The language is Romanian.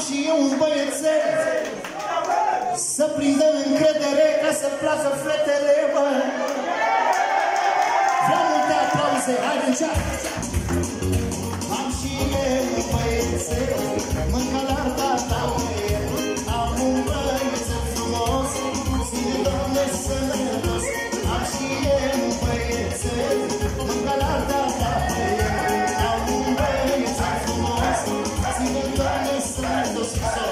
și eu un băiețel să prindă încredere ca să placă fletele, bă. Vreau multe aplauze, haide încearcă. Am și eu un băiețel, mâncă-l-ar tata meu. Am un băiețel frumos, ține Doamne sănătos. Am și eu un băiețel, mâncă-l-ar tata meu. Am un băiețel frumos, ține Doamne sănătos.